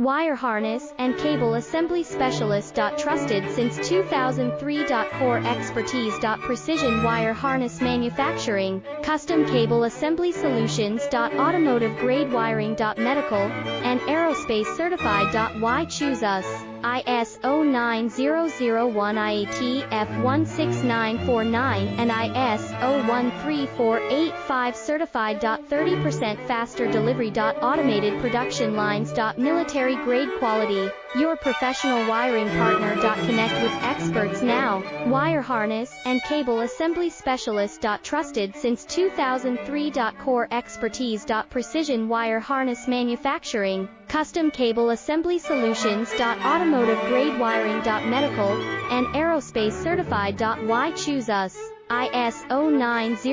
Wire harness and cable assembly specialist. Trusted since 2003. Core expertise. Precision wire harness manufacturing, custom cable assembly solutions. Automotive grade wiring. Medical and aerospace certified. Why choose us? ISO 9001 IATF 16949 and ISO 13485 certified. 30% faster delivery. Automated production lines. Military grade quality, your professional wiring partner. Connect with experts now. Wire harness and cable assembly specialist. Trusted since 2003. Core expertise. Precision wire harness manufacturing, custom cable assembly solutions. Automotive grade wiring. Medical and aerospace certified. Why choose us? ISO 90